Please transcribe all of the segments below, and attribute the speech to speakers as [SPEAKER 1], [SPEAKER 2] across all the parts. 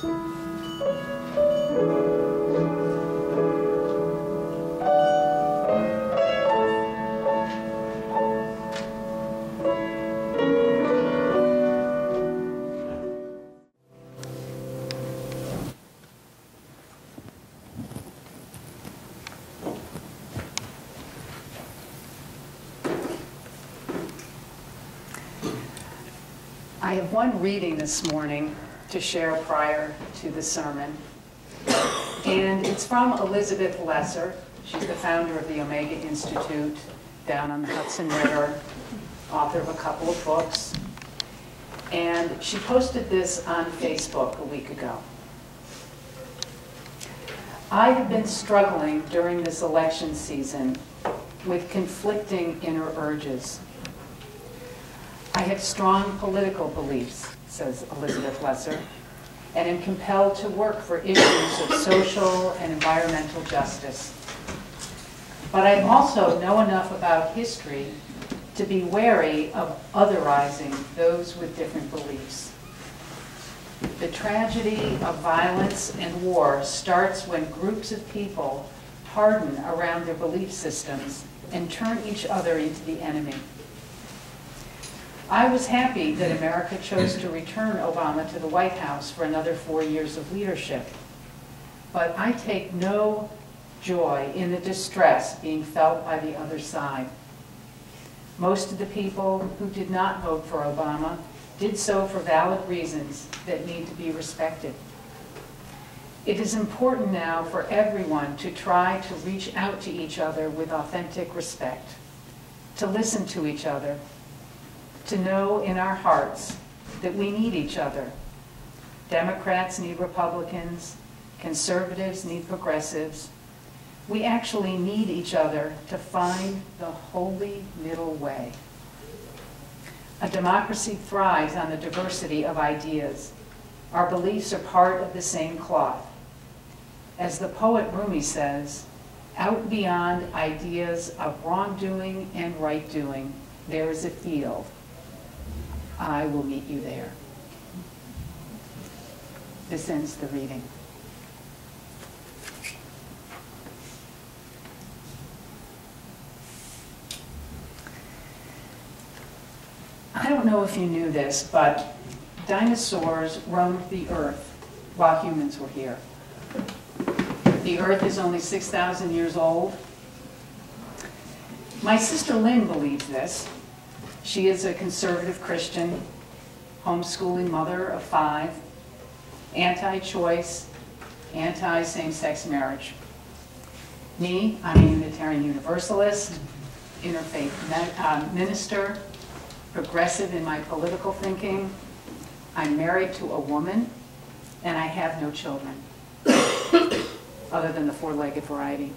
[SPEAKER 1] I have one reading this morning to share prior to the sermon, and it's from Elizabeth Lesser. She's the founder of the Omega Institute down on the Hudson River, author of a couple of books, and she posted this on Facebook a week ago. I have been struggling during this election season with conflicting inner urges. I have strong political beliefs, says Elizabeth Lesser, and am compelled to work for issues of social and environmental justice. But I also know enough about history to be wary of otherizing those with different beliefs. The tragedy of violence and war starts when groups of people harden around their belief systems and turn each other into the enemy. I was happy that America chose to return Obama to the White House for another 4 years of leadership. But I take no joy in the distress being felt by the other side. Most of the people who did not vote for Obama did so for valid reasons that need to be respected. It is important now for everyone to try to reach out to each other with authentic respect, to listen to each other, to know in our hearts that we need each other. Democrats need Republicans, conservatives need progressives. We actually need each other to find the holy middle way. A democracy thrives on the diversity of ideas. Our beliefs are part of the same cloth. As the poet Rumi says, out beyond ideas of wrongdoing and right doing, there is a field. I will meet you there. This ends the reading. I don't know if you knew this, but dinosaurs roamed the earth while humans were here. The earth is only 6,000 years old. My sister Lynn believes this. She is a conservative Christian, homeschooling mother of 5, anti-choice, anti-same-sex marriage. Me, I'm a Unitarian Universalist, interfaith minister, progressive in my political thinking. I'm married to a woman, and I have no children, other than the 4-legged variety.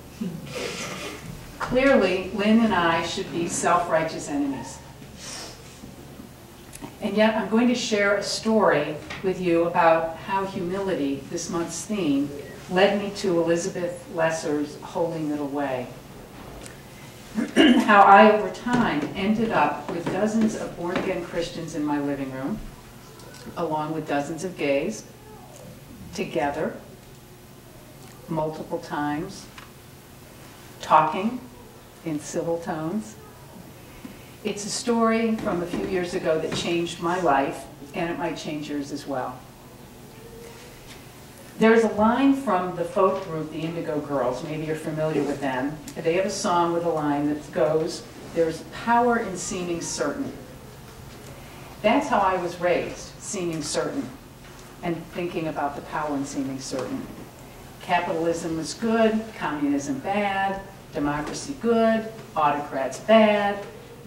[SPEAKER 1] Clearly, Lynn and I should be self-righteous enemies. And yet, I'm going to share a story with you about how humility, this month's theme, led me to Elizabeth Lesser's Holy Middle Way. How I, over time, ended up with dozens of born-again Christians in my living room, along with dozens of gays, together, multiple times, talking in civil tones. It's a story from a few years ago that changed my life, and it might change yours as well. There's a line from the folk group, the Indigo Girls. Maybe you're familiar with them. They have a song with a line that goes, "There's power in seeming certain." That's how I was raised, seeming certain, and thinking about the power in seeming certain. Capitalism was good, communism bad, democracy good, autocrats bad,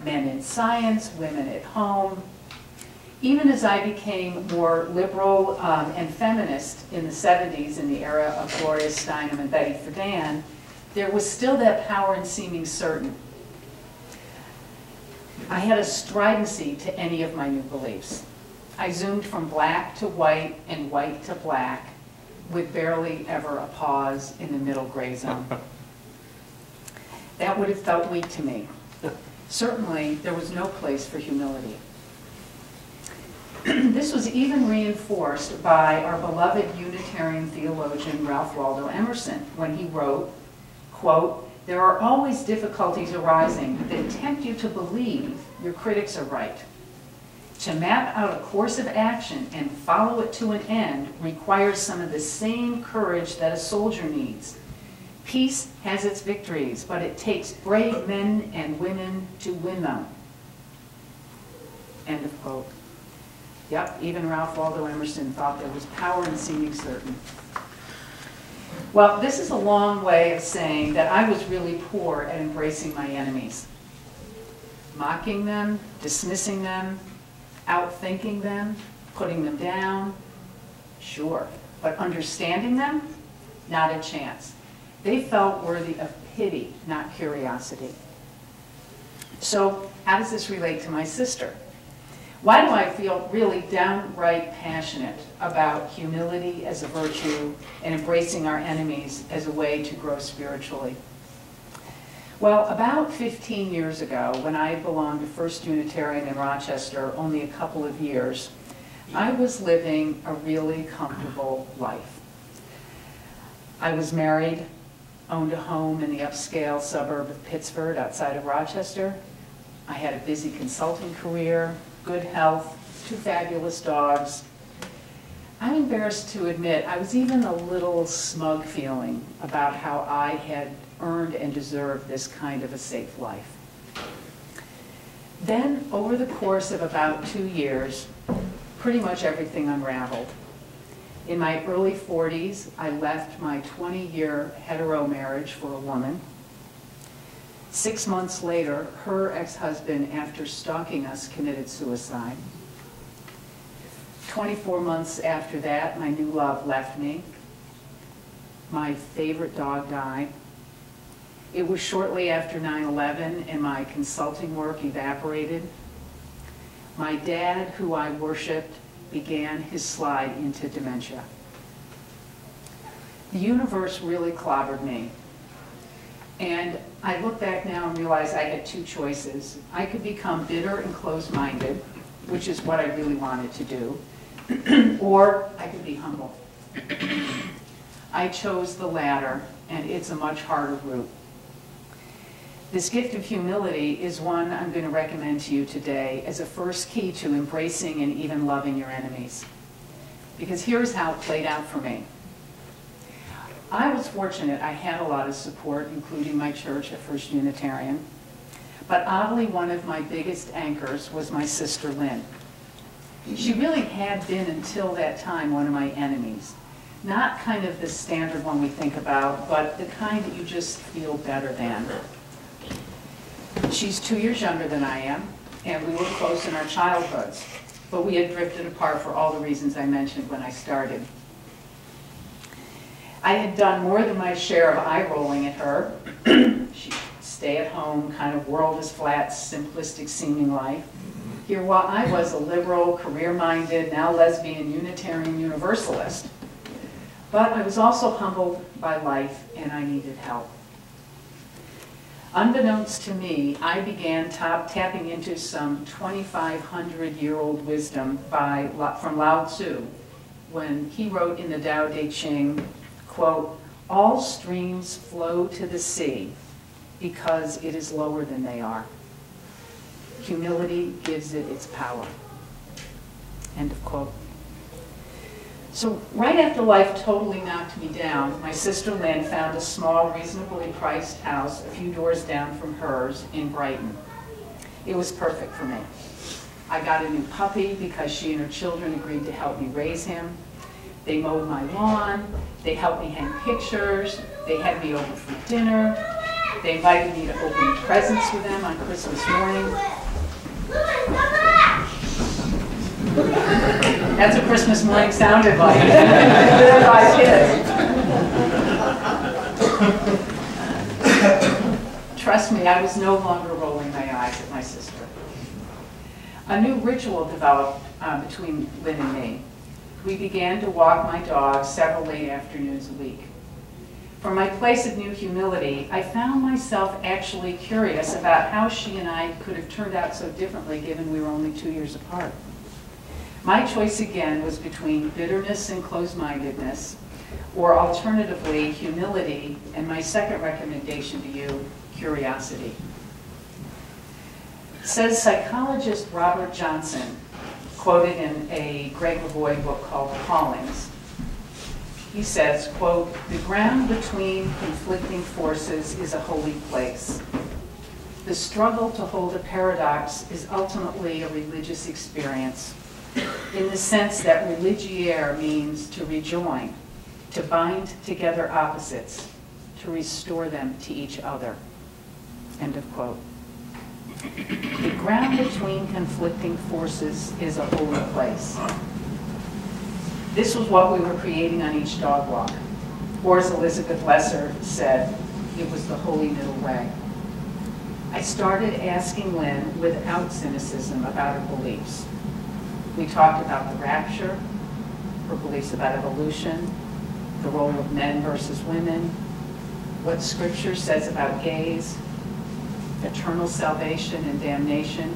[SPEAKER 1] men in science, women at home. Even as I became more liberal and feminist in the 70s, in the era of Gloria Steinem and Betty Friedan, there was still that power in seeming certain. I had a stridency to any of my new beliefs. I zoomed from black to white and white to black, with barely ever a pause in the middle gray zone. That would have felt weak to me. Certainly, there was no place for humility. This was even reinforced by our beloved Unitarian theologian Ralph Waldo Emerson when he wrote, quote, "There are always difficulties arising that tempt you to believe your critics are right. To map out a course of action and follow it to an end requires some of the same courage that a soldier needs. Peace has its victories, but it takes brave men and women to win them." End of quote. Yep, even Ralph Waldo Emerson thought there was power in seeming certain. Well, this is a long way of saying that I was really poor at embracing my enemies. Mocking them, dismissing them, outthinking them, putting them down, sure. But understanding them, not a chance. They felt worthy of pity, not curiosity. So how does this relate to my sister? Why do I feel really downright passionate about humility as a virtue and embracing our enemies as a way to grow spiritually? Well, about 15 years ago, when I belonged to First Unitarian in Rochester only a couple of years, I was living a really comfortable life. I was married, owned a home in the upscale suburb of Pittsford outside of Rochester. I had a busy consulting career, good health, 2 fabulous dogs. I'm embarrassed to admit I was even a little smug feeling about how I had earned and deserved this kind of a safe life. Then, over the course of about 2 years, pretty much everything unraveled. In my early 40s, I left my 20-year hetero marriage for a woman. 6 months later, her ex-husband, after stalking us, committed suicide. 24 months after that, my new love left me. My favorite dog died. It was shortly after 9/11, and my consulting work evaporated. My dad, who I worshiped, began his slide into dementia. The universe really clobbered me. And I look back now and realize I had 2 choices. I could become bitter and closed-minded, which is what I really wanted to do, or I could be humble. I chose the latter, and it's a much harder route. This gift of humility is one I'm going to recommend to you today as a first key to embracing and even loving your enemies. Because here's how it played out for me. I was fortunate. I had a lot of support, including my church at First Unitarian. But oddly, one of my biggest anchors was my sister Lynn. She really had been, until that time, one of my enemies. Not kind of the standard one we think about, but the kind that you just feel better than. She's 2 years younger than I am, and we were close in our childhoods, but we had drifted apart for all the reasons I mentioned when I started. I had done more than my share of eye-rolling at her. She stay-at-home, kind of world is flat, simplistic seeming life. Here, while I was a liberal, career-minded, now lesbian, Unitarian Universalist. But I was also humbled by life, and I needed help. Unbeknownst to me, I began tapping into some 2,500-year-old wisdom from Lao Tzu when he wrote in the Tao Te Ching, quote, "All streams flow to the sea because it is lower than they are. Humility gives it its power." End of quote. So right after life totally knocked me down, my sister Lynn found a small, reasonably priced house a few doors down from hers in Brighton. It was perfect for me. I got a new puppy because she and her children agreed to help me raise him. They mowed my lawn. They helped me hang pictures. They had me over for dinner. They invited me to open presents with them on Christmas morning. That's what Christmas morning sounded like. With 5 kids. Trust me, I was no longer rolling my eyes at my sister. A new ritual developed between Lynn and me. We began to walk my dog several late afternoons a week. From my place of new humility, I found myself actually curious about how she and I could have turned out so differently given we were only 2 years apart. My choice again was between bitterness and closed-mindedness, or alternatively, humility, and my second recommendation to you, curiosity. Says psychologist Robert Johnson, quoted in a Greg Lavoie book called Callings. He says, quote, "The ground between conflicting forces is a holy place. The struggle to hold a paradox is ultimately a religious experience, in the sense that religiere means to rejoin, to bind together opposites, to restore them to each other." End of quote. The ground between conflicting forces is a holy place. This was what we were creating on each dog walk. Or as Elizabeth Lesser said, it was the holy middle way. I started asking Lynn without cynicism about her beliefs. We talked about the rapture, her beliefs about evolution, the role of men versus women, what Scripture says about gays, eternal salvation and damnation,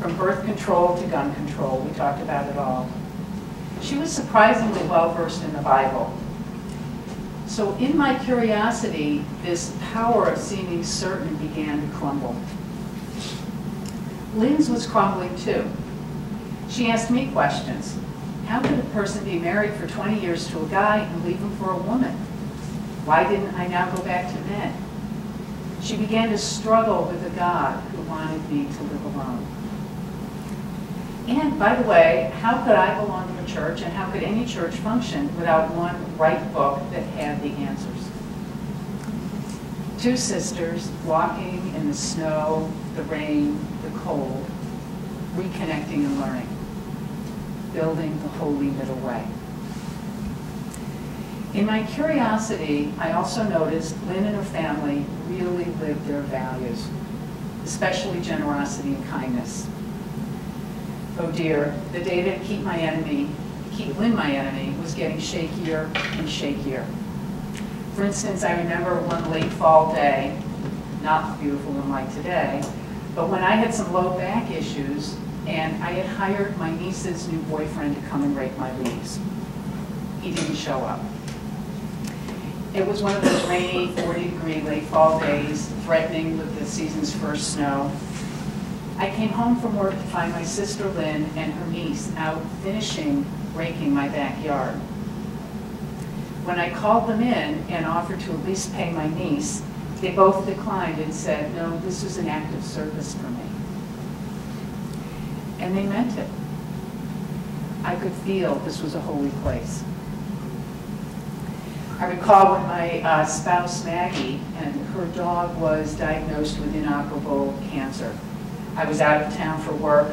[SPEAKER 1] from birth control to gun control. We talked about it all. She was surprisingly well-versed in the Bible. So in my curiosity, this power of seeming certain began to crumble. Lynn's was crumbling too. She asked me questions. How could a person be married for 20 years to a guy and leave him for a woman? Why didn't I now go back to men? She began to struggle with a God who wanted me to live alone. And by the way, how could I belong to a church, and how could any church function without one right book that had the answers? Two sisters walking in the snow, the rain, the cold, reconnecting and learning, building the holy middle way. In my curiosity, I also noticed Lynn and her family really lived their values, especially generosity and kindness. Oh dear, the day to keep Lynn my enemy, was getting shakier and shakier. For instance, I remember one late fall day, not beautiful and like today, but when I had some low back issues and I had hired my niece's new boyfriend to come and rake my leaves. He didn't show up. It was one of those rainy, 40-degree late fall days, threatening with the season's first snow. I came home from work to find my sister Lynn and her niece out finishing raking my backyard. When I called them in and offered to at least pay my niece, they both declined and said, no, this was an act of service for me. And they meant it. I could feel this was a holy place. I recall when my spouse, Maggie, and her dog was diagnosed with inoperable cancer. I was out of town for work.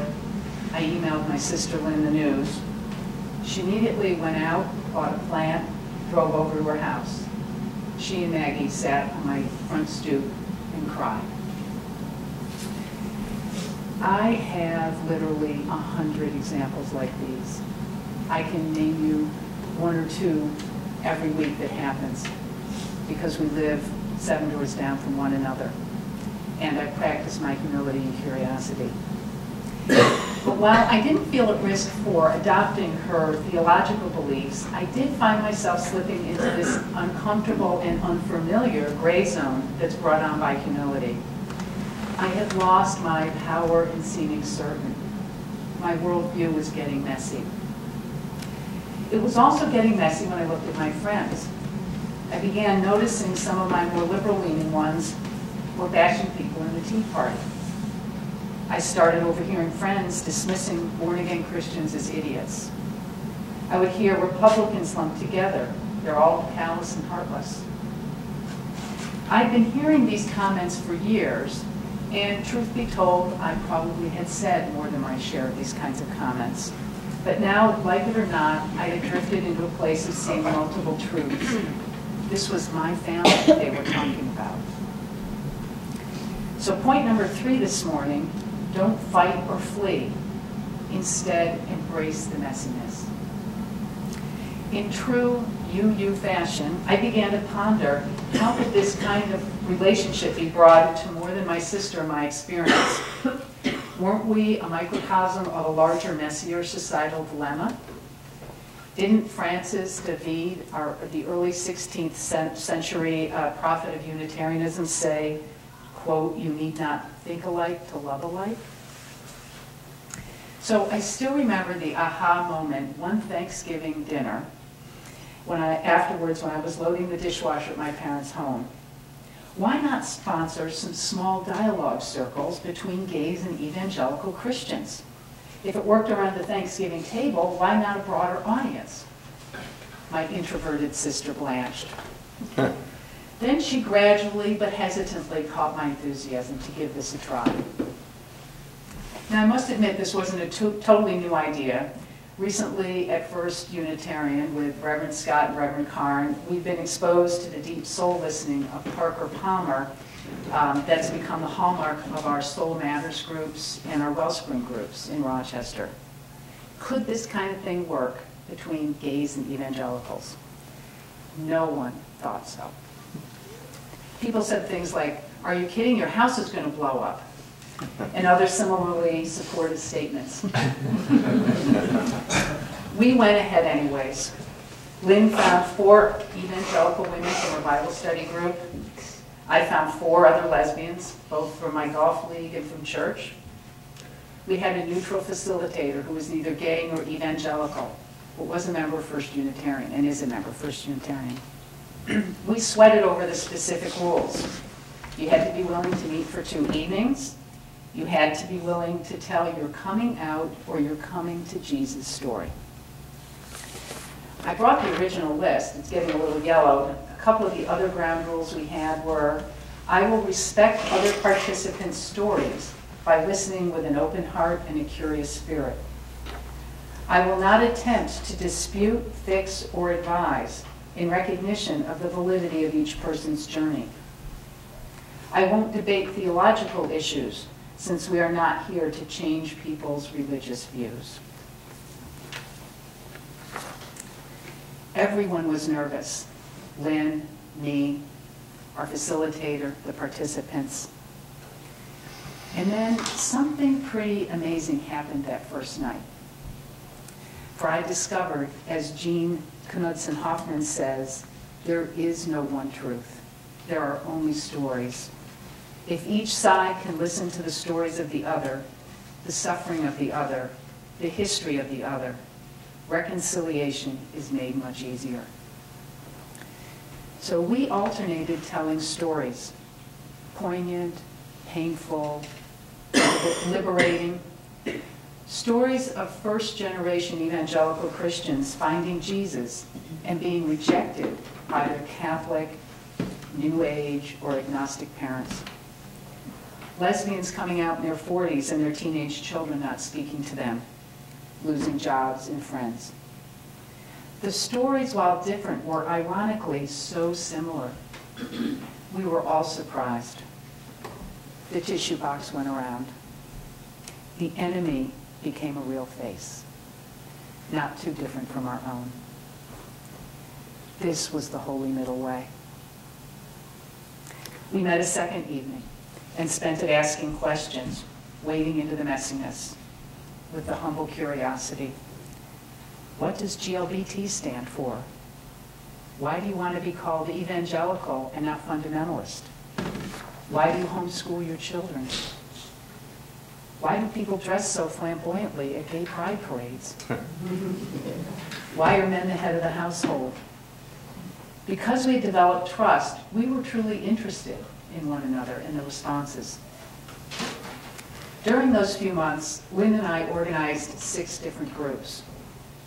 [SPEAKER 1] I emailed my sister Lynn the news. She immediately went out, bought a plant, drove over to her house. She and Maggie sat on my front stoop and cried. I have literally 100 examples like these. I can name you one or two every week that happens because we live 7 doors down from one another. And I practice my humility and curiosity. But while I didn't feel at risk for adopting her theological beliefs, I did find myself slipping into this uncomfortable and unfamiliar gray zone that's brought on by humility. I had lost my power in seeming certain. My worldview was getting messy. It was also getting messy when I looked at my friends. I began noticing some of my more liberal-leaning ones were bashing people in the Tea Party. I started overhearing friends dismissing born-again Christians as idiots. I would hear Republicans lumped together. They're all callous and heartless. I'd been hearing these comments for years, and truth be told, I probably had said more than my share of these kinds of comments. But now, like it or not, I had drifted into a place of seeing multiple truths. This was my family they were talking about. So point number 3 this morning, don't fight or flee. Instead, embrace the messiness. In true you fashion, I began to ponder, how could this kind of relationship be brought to more than my sister and my experience? Weren't we a microcosm of a larger, messier societal dilemma? Didn't Francis David, the early 16th century prophet of Unitarianism, say, quote, "You need not think alike to love alike"? So I still remember the aha moment one Thanksgiving dinner afterwards when I was loading the dishwasher at my parents' home. Why not sponsor some small dialogue circles between gays and evangelical Christians? If it worked around the Thanksgiving table, why not a broader audience? My introverted sister blanched. Then she gradually but hesitantly caught my enthusiasm to give this a try. Now, I must admit this wasn't a totally new idea. Recently, at First Unitarian, with Reverend Scott and Reverend Karn, we've been exposed to the deep soul listening of Parker Palmer. That's become the hallmark of our Soul Matters groups and our Wellspring groups in Rochester. Could this kind of thing work between gays and evangelicals? No one thought so. People said things like, "Are you kidding? Your house is going to blow up," and other similarly supportive statements. We went ahead anyways. Lynn found 4 evangelical women from her Bible study group. I found 4 other lesbians, both from my golf league and from church. We had a neutral facilitator who was neither gay nor evangelical, but was a member of First Unitarian and is a member of First Unitarian. We sweated over the specific rules. You had to be willing to meet for 2 evenings. You had to be willing to tell your coming out or your coming to Jesus story. I brought the original list. It's getting a little yellow. A couple of the other ground rules we had were, I will respect other participants' stories by listening with an open heart and a curious spirit. I will not attempt to dispute, fix, or advise in recognition of the validity of each person's journey. I won't debate theological issues, since we are not here to change people's religious views. Everyone was nervous. Lynn, me, our facilitator, the participants. And then something pretty amazing happened that first night. For I discovered, as Jean Knudsen Hoffman says, there is no one truth. There are only stories. If each side can listen to the stories of the other, the suffering of the other, the history of the other, reconciliation is made much easier. So we alternated telling stories, poignant, painful, liberating, stories of first-generation evangelical Christians finding Jesus and being rejected by their Catholic, New Age, or agnostic parents. Lesbians coming out in their 40s and their teenage children not speaking to them, losing jobs and friends. The stories, while different, were ironically so similar. We were all surprised. The tissue box went around. The enemy became a real face, not too different from our own. This was the holy middle way. We met a second evening and spent it asking questions, wading into the messiness with the humble curiosity. What does GLBT stand for? Why do you want to be called evangelical and not fundamentalist? Why do you homeschool your children? Why do people dress so flamboyantly at gay pride parades? Why are men the head of the household? Because we developed trust, we were truly interested in one another and the responses. During those few months, Lynn and I organized 6 different groups.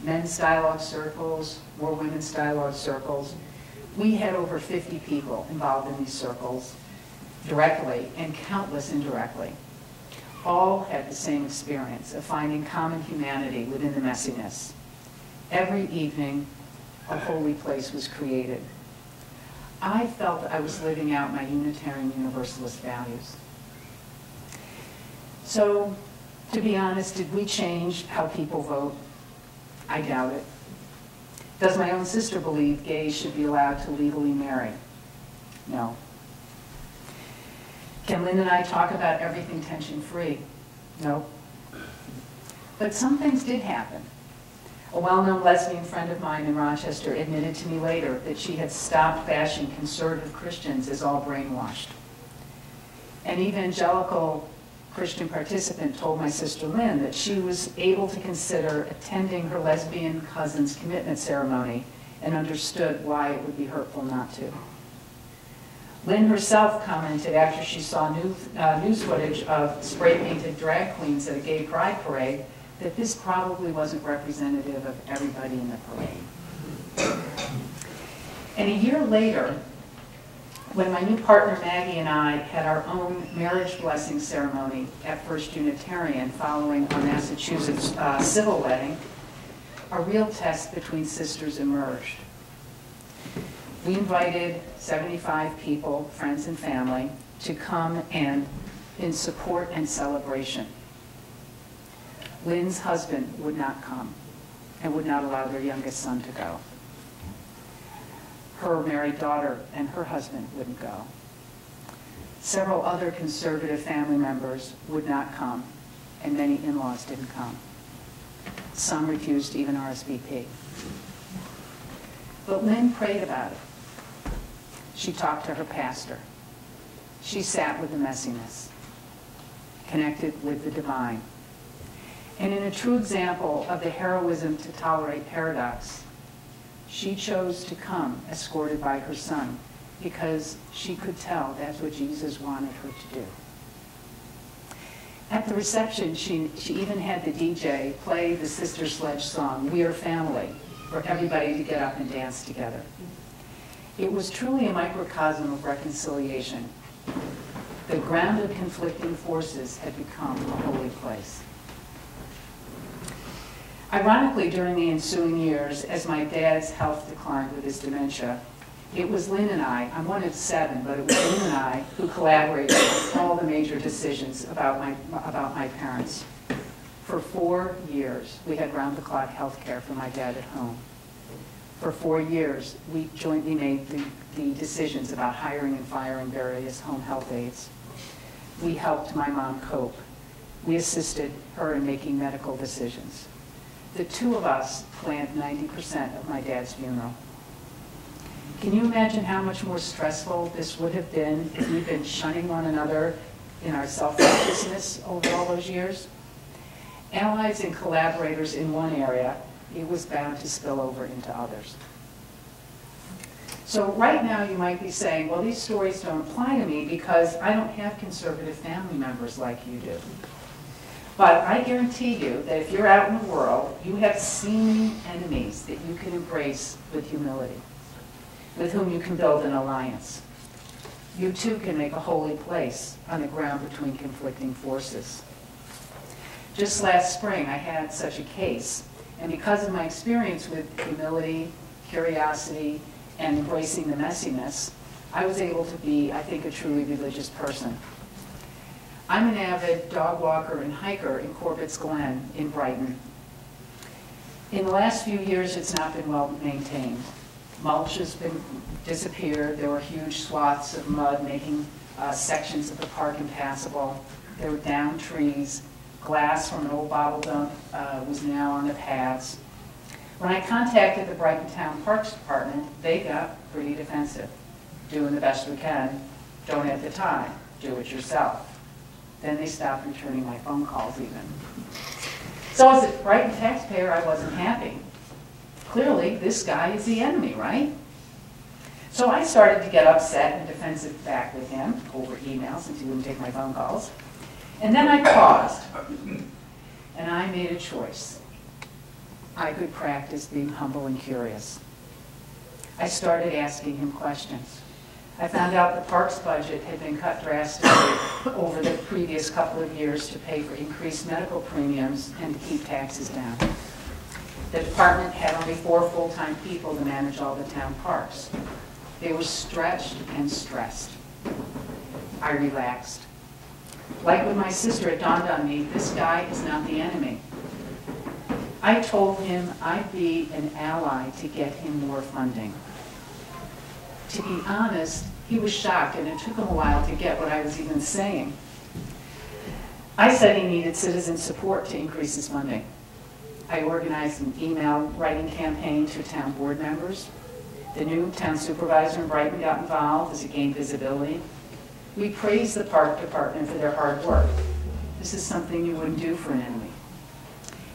[SPEAKER 1] Men's dialogue circles, more women's dialogue circles. We had over 50 people involved in these circles, directly and countless indirectly. All had the same experience of finding common humanity within the messiness. Every evening, a holy place was created. I felt I was living out my Unitarian Universalist values. So, to be honest, did we change how people vote? I doubt it. Does my own sister believe gays should be allowed to legally marry? No. Can Lynn and I talk about everything tension-free? No. But some things did happen. A well-known lesbian friend of mine in Rochester admitted to me later that she had stopped bashing conservative Christians as all brainwashed. An evangelical Christian participant told my sister Lynn that she was able to consider attending her lesbian cousin's commitment ceremony and understood why it would be hurtful not to. Lynn herself commented after she saw news footage of spray-painted drag queens at a gay pride parade that this probably wasn't representative of everybody in the parade. And a year later, when my new partner Maggie and I had our own marriage blessing ceremony at First Unitarian following our Massachusetts civil wedding, a real test between sisters emerged. We invited 75 people, friends and family, to come and in support and celebration. Lynn's husband would not come and would not allow their youngest son to go. Her married daughter and her husband wouldn't go. Several other conservative family members would not come, and many in-laws didn't come. Some refused to even RSVP. But Lynn prayed about it. She talked to her pastor. She sat with the messiness, connected with the divine. And in a true example of the heroism to tolerate paradox, she chose to come escorted by her son because she could tell that's what Jesus wanted her to do. At the reception, she even had the DJ play the Sister Sledge song, "We Are Family," for everybody to get up and dance together. It was truly a microcosm of reconciliation. The ground of conflicting forces had become a holy place. Ironically, during the ensuing years, as my dad's health declined with his dementia, it was Lynn and I, I'm one of 7, but it was Lynn and I who collaborated on all the major decisions about my parents. For 4 years, we had round-the-clock health care for my dad at home. For 4 years, we jointly made the decisions about hiring and firing various home health aides. We helped my mom cope. We assisted her in making medical decisions. The two of us planned 90% of my dad's funeral. Can you imagine how much more stressful this would have been if we'd been shunning one another in our self-righteousness over all those years? Allies and collaborators in one area, it was bound to spill over into others. So right now you might be saying, well, these stories don't apply to me because I don't have conservative family members like you do. But I guarantee you that if you're out in the world, you have seeming enemies that you can embrace with humility, with whom you can build an alliance. You too can make a holy place on the ground between conflicting forces. Just last spring, I had such a case, and because of my experience with humility, curiosity, and embracing the messiness, I was able to be, I think, a truly religious person. I'm an avid dog walker and hiker in Corbett's Glen in Brighton. In the last few years, it's not been well maintained. Mulch has been disappeared. There were huge swaths of mud making sections of the park impassable. There were downed trees. Glass from an old bottle dump was now on the paths. When I contacted the Brighton Town Parks Department, they got pretty defensive. Doing the best we can, don't have the time, do it yourself. Then they stopped returning my phone calls even. So as a Brighton taxpayer, I wasn't happy. Clearly, this guy is the enemy, right? So I started to get upset and defensive back with him over email since he wouldn't take my phone calls. And then I paused, and I made a choice. I could practice being humble and curious. I started asking him questions. I found out the park's budget had been cut drastically over the previous couple of years to pay for increased medical premiums and to keep taxes down. The department had only 4 full-time people to manage all the town parks. They were stretched and stressed. I relaxed. Like with my sister, it dawned on me, this guy is not the enemy. I told him I'd be an ally to get him more funding. To be honest, he was shocked, and it took him a while to get what I was even saying. I said he needed citizen support to increase his funding. I organized an email writing campaign to town board members. The new town supervisor in Brighton got involved as it gained visibility. We praised the park department for their hard work. This is something you wouldn't do for an enemy.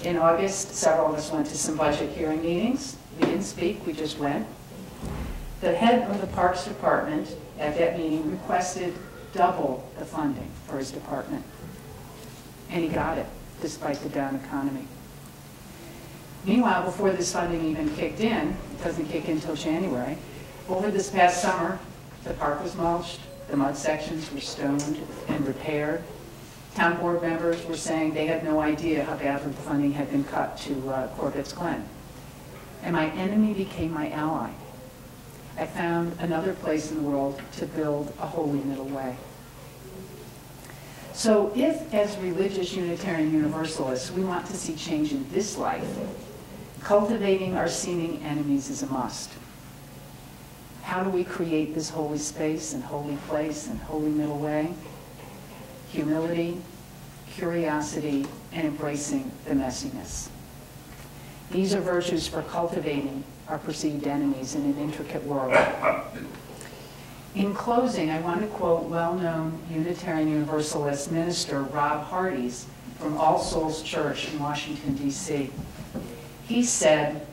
[SPEAKER 1] In August, several of us went to some budget hearing meetings. We didn't speak, we just went. The head of the Parks Department at that meeting requested double the funding for his department. And he got it, despite the down economy. Meanwhile, before this funding even kicked in, it doesn't kick in until January, over this past summer, the park was mulched, the mud sections were stoned and repaired. Town board members were saying they had no idea how badly the funding had been cut to Corbett's Glen. And my enemy became my ally. I found another place in the world to build a holy middle way. So if, as religious Unitarian Universalists, we want to see change in this life, cultivating our seeming enemies is a must. How do we create this holy space and holy place and holy middle way? Humility, curiosity, and embracing the messiness. These are virtues for cultivating our perceived enemies in an intricate world. In closing, I want to quote well-known Unitarian Universalist minister Rob Hardy's from All Souls Church in Washington, D.C. He said,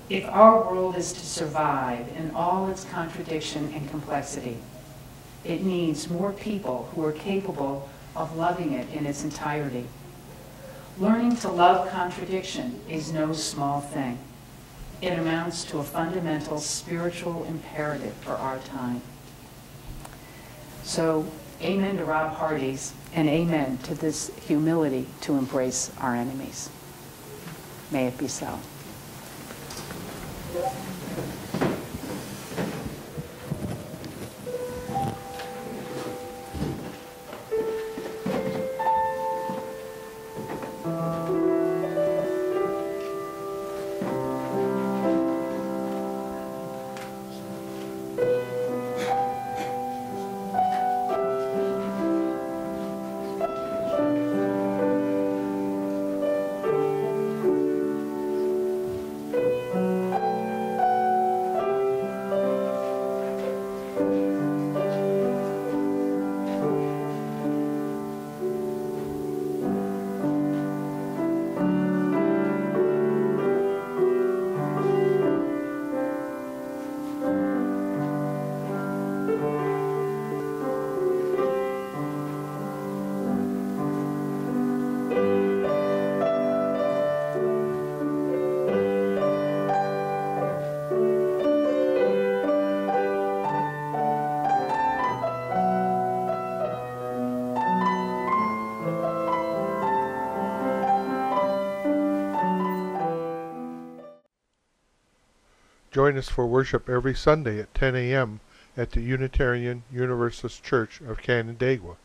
[SPEAKER 1] "If our world is to survive in all its contradiction and complexity, it needs more people who are capable of loving it in its entirety. Learning to love contradiction is no small thing. It amounts to a fundamental spiritual imperative for our time." So, amen to Rob Hardy's, and amen to this humility to embrace our enemies. May it be so.
[SPEAKER 2] Join us for worship every Sunday at 10 a.m. at the Unitarian Universalist Church of Canandaigua,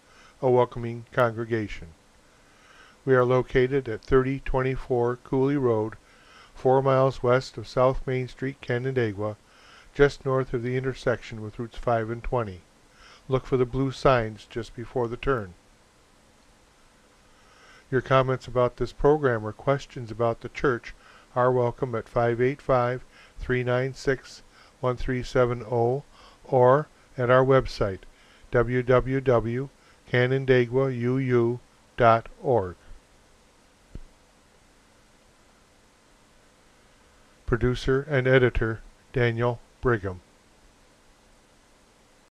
[SPEAKER 2] a welcoming congregation. We are located at 3024 Cooley Road, 4 miles west of South Main Street, Canandaigua, just north of the intersection with Routes 5 and 20. Look for the blue signs just before the turn. Your comments about this program or questions about the church are welcome at 585-396-1370 or at our website, www.canandaiguauu.org. Producer and editor, Daniel Brigham.